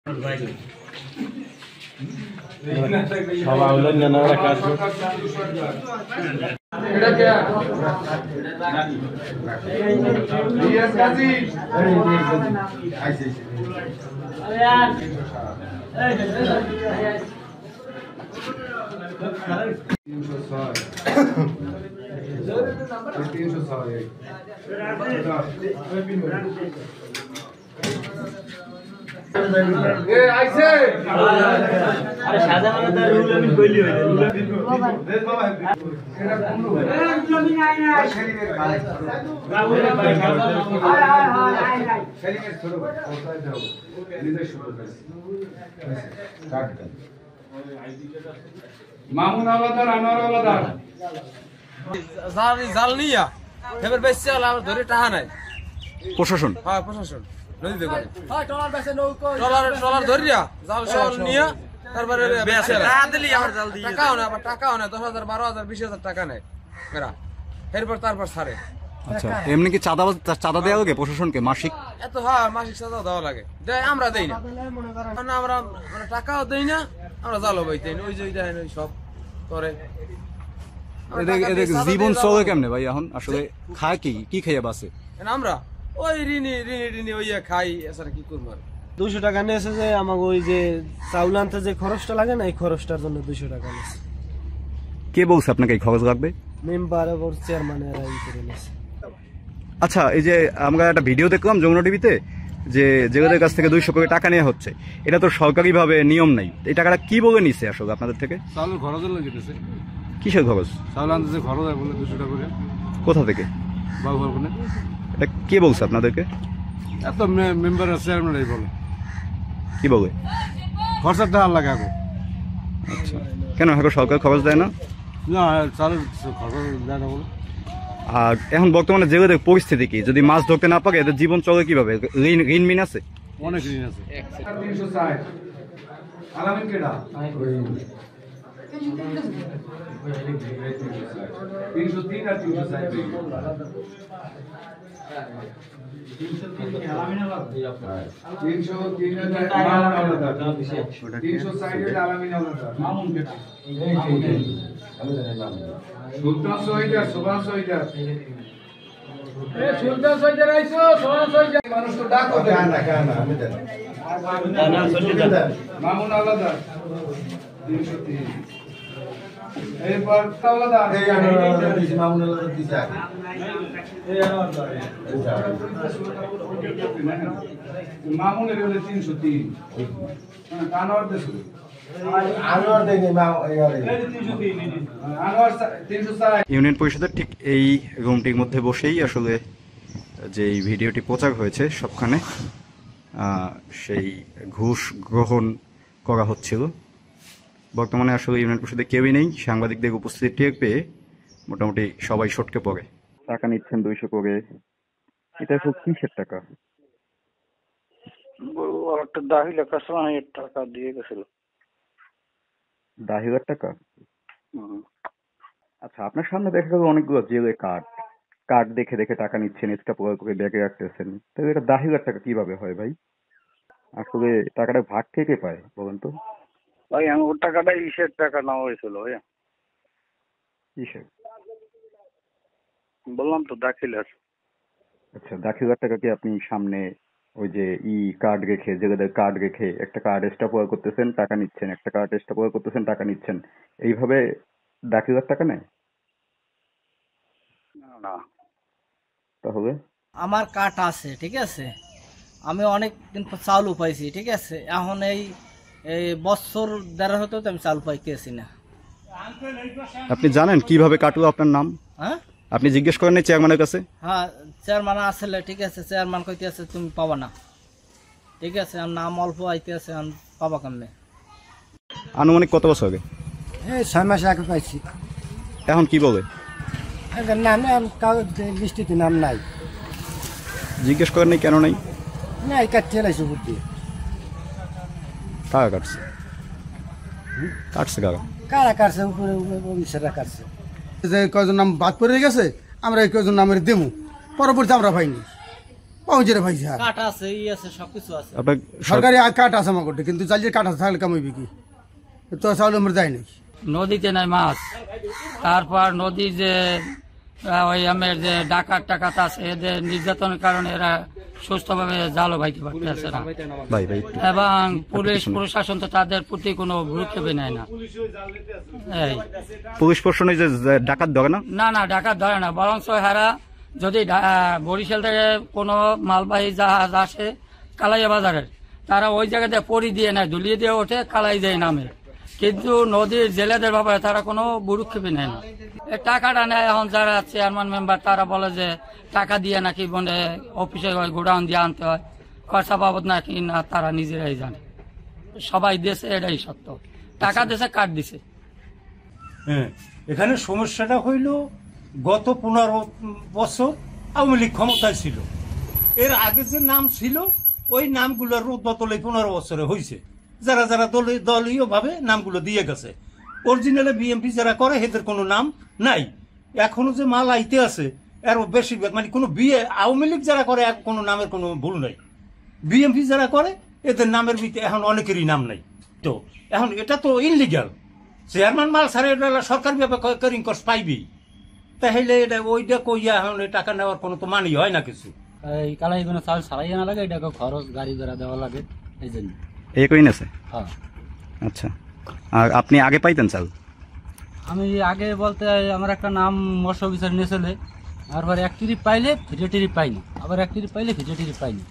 মামুন আলাদার আনোয়ার আলাদার জাল নিয়া এবার বেশি আমার ধরে টাকা নাই প্রশাসন। হ্যাঁ প্রশাসন নদীতে করে ট্রলার ধরিয়া জাল সব নিয়া তারপরে টাকাও না, আবার টাকাও না, 10,000 12,000 20,000 টাকা নেয় এরা, এরপর তারপর ছাড়ে। আচ্ছা, এমনি কি চাঁদা দেওয়া লাগে প্রশাসনকে মাসিক? এত হ্যাঁ মাসিক চাঁদা দেওয়া লাগে, দেয় আমরা দেই না, আমরা মানে টাকাও দেই না, আমরা জালও বাইতেই না, ওই যে দেখেন ওই সব করে। জীবন চলে কেমনে ভাই এখন? আসলে খায় কি খাইয়া বাসে? আমরা ওই ঋণী ওই খাই, এছাড়া কি করবো? 200 টাকা নিয়েছে যে আমাকে ওই যে চাউল আনতে যে খরচটা লাগে না, এই খরচটার জন্য 200 টাকা নিয়েছে। কে বলছে আপনাকে এই খরচ লাগবে? মেম্বার এবং চেয়ারম্যান এরা ই করে নিয়েছে। আচ্ছা, এই যে আমরা একটা ভিডিও দেখলাম যমুনা টিভিতে, যে জেলেদের কাছ থেকে 200 করে টাকা নেওয়া হচ্ছে, এটা তো সরকারিভাবে নিয়ম নাই, এই টাকাটা কি বলে নিছে আসলে আপনাদের থেকে? চাউলের খরচের লাগে দিতেছে। কিসের খরচ? চাউল আনতে খরচ হয় বলে 200 টাকা করে। কোথা থেকে? বাবুর কোনে। এটা কে বলছে আপনাদেরকে? এত মেম্বার আছে চেয়ারম্যানই বলে। কি বলে? খরচের টাকা লাগে আগে। আচ্ছা, কেন এখন সরকার খরচ দেয় না? না, চালের খরচ দেয় না বলে। আর এখন বর্তমানে জেলেদের পরিস্থিতি কি? যদি মাছ ধরতে না পারে এদের জীবন চলে কিভাবে? ঋণ মিন আছে? অনেক ঋণ আছে। 360 আলামিন কেডা 303 আর 360 আলামিন আলাদা 303 আলাদা 360 আলামিন আলাদা মামুন কেডা সুলতান সৈয়দ সুভান সৈয়দ সুলতান সৈয়দ আইছো সুভান সৈয়দ মানুষ তো ডাকো দেন না কেন আমি দেন মামুন আলাদা 303 এরপর আলাদা এই আলাদা দিছি মামুন আলাদা দিছি এই আলাদা মামুন এর হলো 303 কানোর দেশে আনোয়ার দেই মা আনোয়ার 304। ইউনিয়ন পরিষদের ঠিক এই রুমটির মধ্যে বসেই আসলে যে ভিডিওটি প্রচার হয়েছে সবখানে সেই ঘুষ গ্রহণ করা হচ্ছিল। বর্তমানে আসলে ইউনিয়ন পরিষদে কেউই নেই, সাংবাদিকদের উপস্থিতি টের পেয়ে মোটামুটি সবাই সটকে পড়ে। টাকা নিচ্ছেন 200 করে, এটা সব কিসের টাকা? দাহিলা কাস্টমার টাকা দিয়ে গেছিল। 10,000 টাকা? আচ্ছা, আপনার সামনে দেখা গেল অনেকগুলো জেলে কার্ড দেখে দেখে টাকা নিচ্ছেন, এক্সট্রা পকেট করে ব্যাগে রাখতেছেন, তবে এটা 10,000 টাকা কিভাবে হয় ভাই? আসলে টাকাটা ভাগ থেকে পায় বলেন তো? ভাই ওর টাকাটা ইসের টাকা নেওয়া হয়েছিল ভাইয়া। কিসের? বললাম তো দাখিলার। আচ্ছা, 10,000 টাকা কি আপনি সামনে ওই যে কার্ড রেখে, জেলেদের কার্ড রেখে একটা কার্ড এক্সট্রা পকেট করতেছেন, টাকা নিচ্ছেন, একটা কার্ড এক্সট্রা পকেট করতেছেন, টাকা নিচ্ছেন, এইভাবে 10,000 টাকা নেয়? না, তাহলে আমার কার্ড আছে, ঠিক আছে, আমি অনেক দিন চাউল পাইছি, ঠিক আছে, এখন এই বছর দেড় হতে আমি চাউল পাইতেছি না। আপনি জানেন কিভাবে কাটলো আপনার নাম? হ্যাঁ, আপনি জিজ্ঞেস করেন না চেয়ারম্যানের কাছে? হ্যাঁ, চেয়ারম্যান আসলে, ঠিক আছে, চেয়ারম্যান কইতে আছে তুমি পাবা না, ঠিক আছে, আর নাম অল্প আইতে আছে, পাবা কেমনে? আনুমানিক কত বছর আগে? 6 মাস আগে পাইছি। এখন কি বলে? নাম কাগজ লিস্টিতে নাম নাই। জিজ্ঞেস করেন নাই কেন নাই? না, এই কাটতে লাইছে বুদ্ধি। টাকা কাটছে কারা? কারা কাটছে? উপরে অফিসাররা কাটছে। যে কয়জন নাম বাদ পড়ে গেছে, আমরা এই কয়জন নামের দেবো, পরবর্তী আমরা পাইনি, ওই যে ভাই স্যার কাঠ আছে ই আছে সবকিছু আছে। আপনার সরকারি কাঠ আছে আমার কোটে, কিন্তু চাইলে কাঠ আছে থাকলে কামাইবি কি? তো চাউল আমার যায় নাই। নদীতে নাই মাছ, তারপর নদী যে ওই আমের যে ডাকাত টাকাত আছে এদের নির্যাতনের কারণে এরা সুস্থভাবে জালও ভাইতে পারতেছে না, ভাই ভাই এবং পুলিশ প্রশাসন তো তাদের প্রতি কোনো ভ্রুক্ষেপ নেয় না। এই পুলিশ প্রশাসনে যে ডাকাত ধরে না? না না, ডাকাত ধরে না, বরঞ্চ হেরা যদি বরিশাল থেকে কোনো মালবাহী জাহাজ আসে কালাইয়া বাজারের, তারা ওই জায়গাতে পরি দিয়ে নেয়, দুলিয়ে দিয়ে ওঠে, কালাই দিয়ে নামে, কিন্তু নদীর জেলেদের ব্যাপারে তারা কোনো ভ্রুক্ষেপই নেয় না। এই টাকাটা নেয় এখন যারা চেয়ারম্যান মেম্বার, তারা বলে যে টাকা দিয়ে নাকি বনে অফিসে গোডাউন দিয়ে আনতে হয়, খরচা বাবদ নাকি না তারা নিজেরাই জানে। সবাই দেশে এটাই সত্য, টাকা দেশে কাট দিছে। হ্যাঁ, এখানে সমস্যাটা হইল গত 15 বছর আওয়ামী লীগ ক্ষমতায় ছিল, এর আগে যে নাম ছিল ওই নামগুলোর বদলে 15 বছরে হয়েছে, যারা যারা দলীয় ভাবে নামগুলো দিয়ে গেছে। অরিজিনালে বিএমপি যারা করে এদের কোনো নাম নাই। এখনো যে মাল আইতে আছে এর বেশিরভাগ মানে কোনো আওয়ামী লীগ যারা করে কোনো নামের কোনো ভুল নাই, বিএমপি যারা করে এদের নামের ভিতরে এখন অনেকেরই নাম নাই। তো এখন এটা তো ইনলিগাল, চেয়ারম্যান মাল সারে সরকার ব্যাপারে কারিং কস্ট পাইবি, তাহলে এটা ওইটা কইয়া এখন টাকা নেওয়ার কোনো তো মানি হয় না কিছু। এই কালাই কোনো চাল ছাড়াই না লাগে, এটাকে খরচ গাড়ি ভাড়া দেওয়া লাগে, এই জন্য এই কইন আছে। হ্যাঁ, আচ্ছা, আর আপনি আগে পাইতেন চাল? আমি আগে বলতে আমার একটা নাম মৎস্য অফিসার নিয়েছিল, তারপর 1 ট্রিপ পাইলে ভিডিও ট্রিপ পাইনি, আবার 1 ট্রিপ পাইলে ভিডিও ট্রিপ পাইনি।